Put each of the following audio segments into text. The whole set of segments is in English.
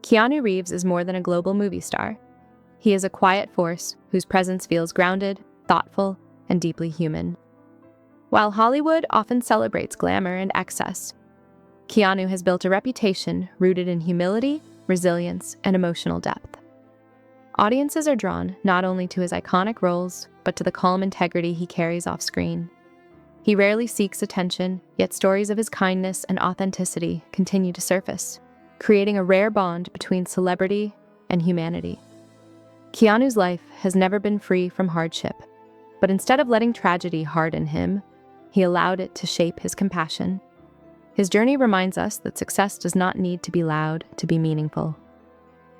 Keanu Reeves is more than a global movie star. He is a quiet force whose presence feels grounded, thoughtful, and deeply human. While Hollywood often celebrates glamour and excess, Keanu has built a reputation rooted in humility, resilience, and emotional depth. Audiences are drawn not only to his iconic roles, but to the calm integrity he carries off-screen. He rarely seeks attention, yet stories of his kindness and authenticity continue to surface, creating a rare bond between celebrity and humanity. Keanu's life has never been free from hardship, but instead of letting tragedy harden him, he allowed it to shape his compassion. His journey reminds us that success does not need to be loud to be meaningful.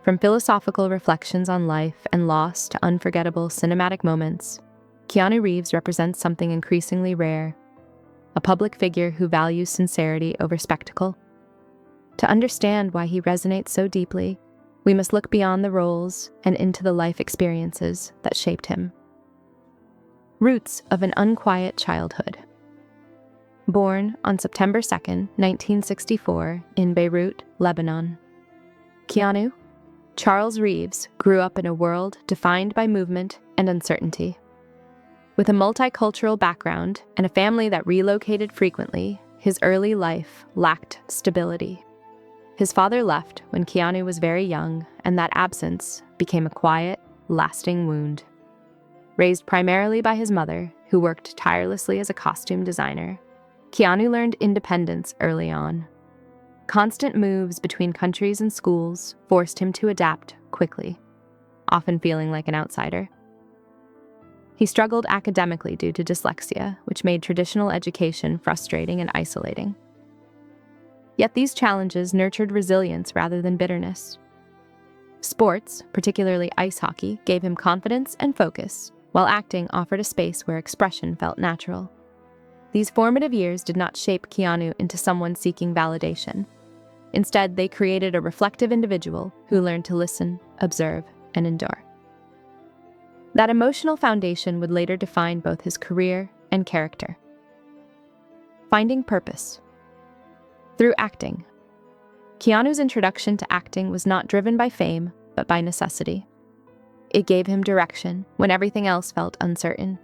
From philosophical reflections on life and loss to unforgettable cinematic moments, Keanu Reeves represents something increasingly rare, a public figure who values sincerity over spectacle. To understand why he resonates so deeply, we must look beyond the roles and into the life experiences that shaped him. Roots of an unquiet childhood. Born on September 2, 1964, in Beirut, Lebanon, Keanu Charles Reeves grew up in a world defined by movement and uncertainty. With a multicultural background and a family that relocated frequently, his early life lacked stability. His father left when Keanu was very young, and that absence became a quiet, lasting wound. Raised primarily by his mother, who worked tirelessly as a costume designer, Keanu learned independence early on. Constant moves between countries and schools forced him to adapt quickly, often feeling like an outsider. He struggled academically due to dyslexia, which made traditional education frustrating and isolating. Yet these challenges nurtured resilience rather than bitterness. Sports, particularly ice hockey, gave him confidence and focus, while acting offered a space where expression felt natural. These formative years did not shape Keanu into someone seeking validation. Instead, they created a reflective individual who learned to listen, observe, and endure. That emotional foundation would later define both his career and character. Finding purpose. Through acting. Keanu's introduction to acting was not driven by fame, but by necessity. It gave him direction when everything else felt uncertain.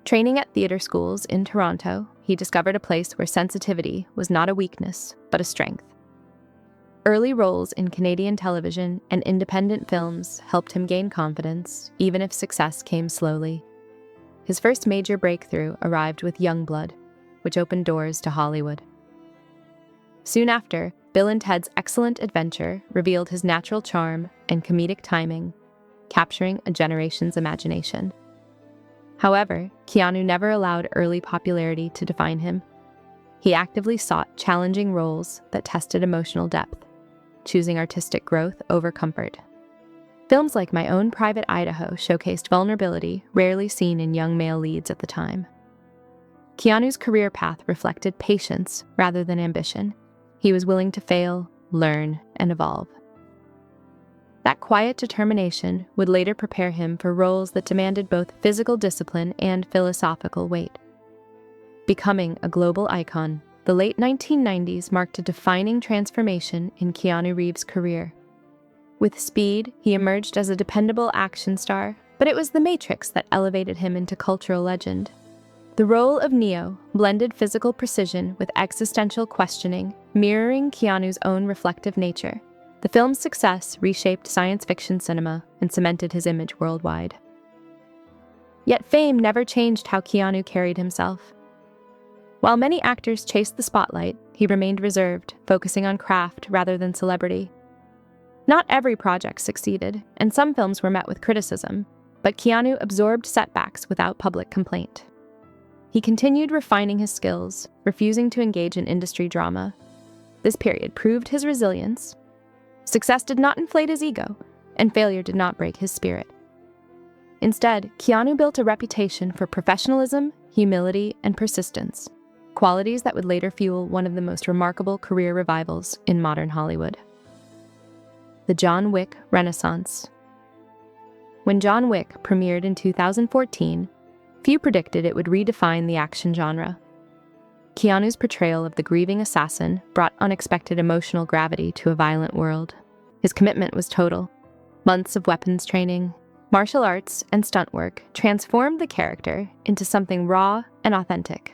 Training at theater schools in Toronto, he discovered a place where sensitivity was not a weakness, but a strength. Early roles in Canadian television and independent films helped him gain confidence, even if success came slowly. His first major breakthrough arrived with Youngblood, which opened doors to Hollywood. Soon after, Bill and Ted's Excellent Adventure revealed his natural charm and comedic timing, capturing a generation's imagination. However, Keanu never allowed early popularity to define him. He actively sought challenging roles that tested emotional depth, choosing artistic growth over comfort. Films like My Own Private Idaho showcased vulnerability rarely seen in young male leads at the time. Keanu's career path reflected patience rather than ambition. He was willing to fail, learn, and evolve. That quiet determination would later prepare him for roles that demanded both physical discipline and philosophical weight. Becoming a global icon, the late 1990s marked a defining transformation in Keanu Reeves' career. With Speed, he emerged as a dependable action star, but it was The Matrix that elevated him into cultural legend. The role of Neo blended physical precision with existential questioning, mirroring Keanu's own reflective nature. The film's success reshaped science fiction cinema and cemented his image worldwide. Yet fame never changed how Keanu carried himself. While many actors chased the spotlight, he remained reserved, focusing on craft rather than celebrity. Not every project succeeded, and some films were met with criticism, but Keanu absorbed setbacks without public complaint. He continued refining his skills, refusing to engage in industry drama. This period proved his resilience. Success did not inflate his ego, and failure did not break his spirit. Instead, Keanu built a reputation for professionalism, humility, and persistence, qualities that would later fuel one of the most remarkable career revivals in modern Hollywood. The John Wick Renaissance. When John Wick premiered in 2014, few predicted it would redefine the action genre. Keanu's portrayal of the grieving assassin brought unexpected emotional gravity to a violent world. His commitment was total. Months of weapons training, martial arts, and stunt work transformed the character into something raw and authentic.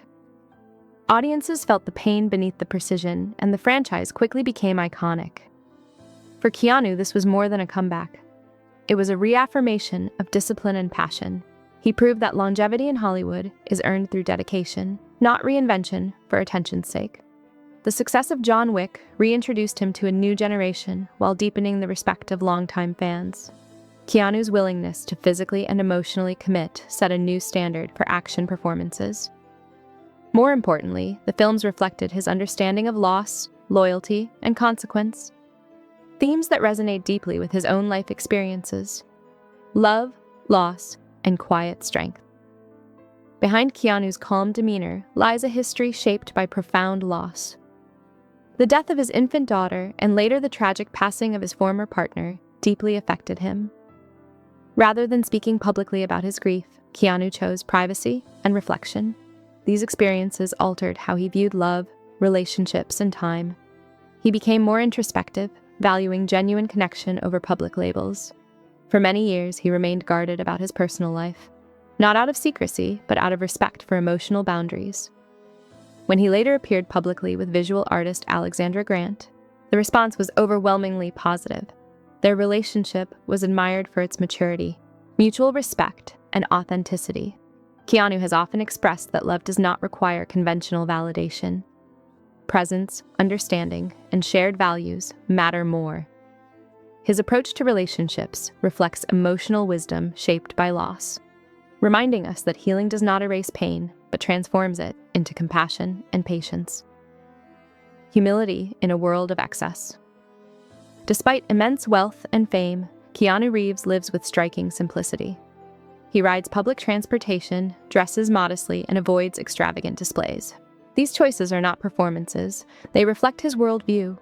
Audiences felt the pain beneath the precision, and the franchise quickly became iconic. For Keanu, this was more than a comeback. It was a reaffirmation of discipline and passion. He proved that longevity in Hollywood is earned through dedication, not reinvention for attention's sake. The success of John Wick reintroduced him to a new generation while deepening the respect of longtime fans. Keanu's willingness to physically and emotionally commit set a new standard for action performances. More importantly, the films reflected his understanding of loss, loyalty, and consequence. Themes that resonate deeply with his own life experiences. Love, loss, and quiet strength. Behind Keanu's calm demeanor lies a history shaped by profound loss. The death of his infant daughter and later the tragic passing of his former partner deeply affected him. Rather than speaking publicly about his grief, Keanu chose privacy and reflection. These experiences altered how he viewed love, relationships, and time. He became more introspective, valuing genuine connection over public labels. For many years, he remained guarded about his personal life, not out of secrecy, but out of respect for emotional boundaries. When he later appeared publicly with visual artist Alexandra Grant, the response was overwhelmingly positive. Their relationship was admired for its maturity, mutual respect, and authenticity. Keanu has often expressed that love does not require conventional validation. Presence, understanding, and shared values matter more. His approach to relationships reflects emotional wisdom shaped by loss, reminding us that healing does not erase pain, but transforms it into compassion and patience. Humility in a world of excess. Despite immense wealth and fame, Keanu Reeves lives with striking simplicity. He rides public transportation, dresses modestly, and avoids extravagant displays. These choices are not performances, they reflect his worldview.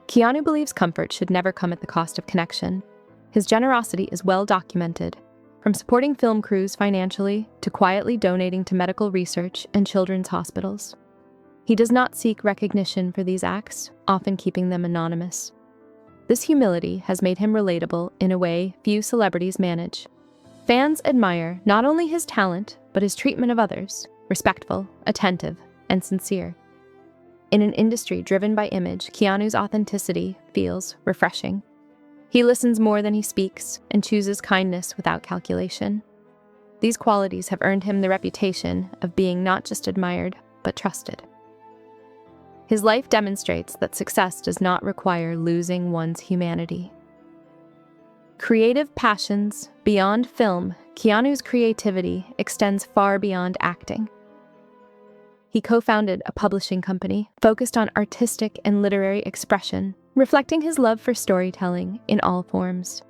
Keanu believes comfort should never come at the cost of connection. His generosity is well documented, from supporting film crews financially to quietly donating to medical research and children's hospitals. He does not seek recognition for these acts, often keeping them anonymous. This humility has made him relatable in a way few celebrities manage. Fans admire not only his talent, but his treatment of others, respectful, attentive, and sincere. In an industry driven by image, Keanu's authenticity feels refreshing. He listens more than he speaks and chooses kindness without calculation. These qualities have earned him the reputation of being not just admired, but trusted. His life demonstrates that success does not require losing one's humanity. Creative passions beyond film, Keanu's creativity extends far beyond acting. He co-founded a publishing company focused on artistic and literary expression, reflecting his love for storytelling in all forms.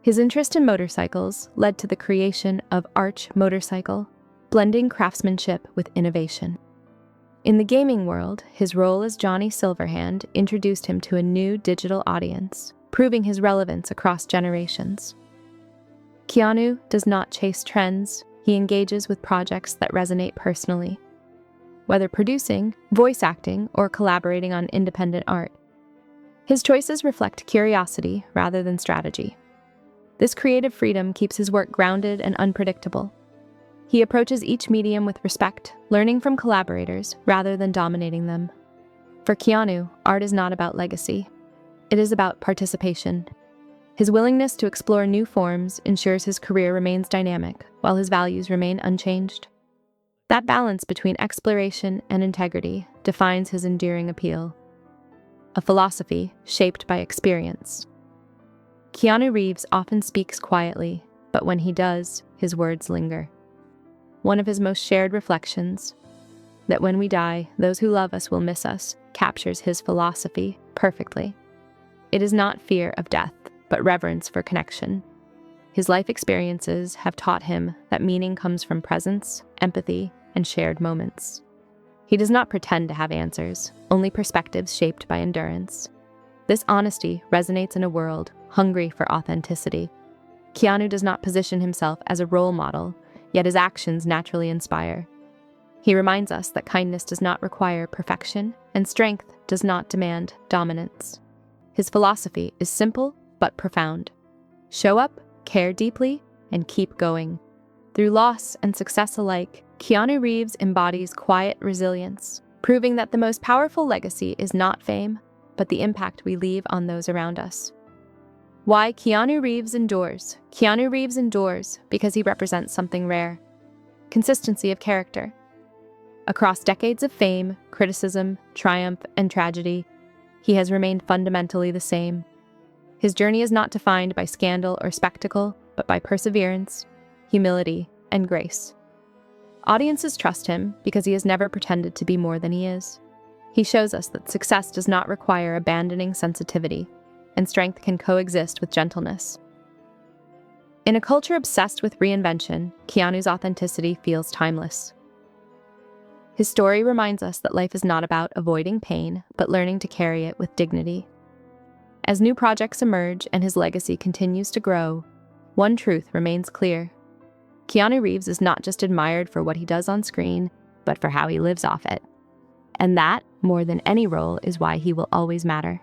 His interest in motorcycles led to the creation of Arch Motorcycle, blending craftsmanship with innovation. In the gaming world, his role as Johnny Silverhand introduced him to a new digital audience, proving his relevance across generations. Keanu does not chase trends, he engages with projects that resonate personally. Whether producing, voice acting, or collaborating on independent art, his choices reflect curiosity rather than strategy. This creative freedom keeps his work grounded and unpredictable. He approaches each medium with respect, learning from collaborators rather than dominating them. For Keanu, art is not about legacy. It is about participation. His willingness to explore new forms ensures his career remains dynamic, while his values remain unchanged. That balance between exploration and integrity defines his enduring appeal. A philosophy shaped by experience. Keanu Reeves often speaks quietly, but when he does, his words linger. One of his most shared reflections, that when we die, those who love us will miss us, captures his philosophy perfectly. It is not fear of death, but reverence for connection. His life experiences have taught him that meaning comes from presence, empathy, and shared moments. He does not pretend to have answers, only perspectives shaped by endurance. This honesty resonates in a world hungry for authenticity. Keanu does not position himself as a role model, yet his actions naturally inspire. He reminds us that kindness does not require perfection, and strength does not demand dominance. His philosophy is simple but profound. Show up, care deeply, and keep going. Through loss and success alike, Keanu Reeves embodies quiet resilience, proving that the most powerful legacy is not fame, but the impact we leave on those around us. Why Keanu Reeves endures? Keanu Reeves endures because he represents something rare: consistency of character. Across decades of fame, criticism, triumph, and tragedy, he has remained fundamentally the same. His journey is not defined by scandal or spectacle, but by perseverance, humility, and grace. Audiences trust him because he has never pretended to be more than he is. He shows us that success does not require abandoning sensitivity, and strength can coexist with gentleness. In a culture obsessed with reinvention, Keanu's authenticity feels timeless. His story reminds us that life is not about avoiding pain, but learning to carry it with dignity. As new projects emerge and his legacy continues to grow, one truth remains clear. Keanu Reeves is not just admired for what he does on screen, but for how he lives off it. And that, more than any role, is why he will always matter.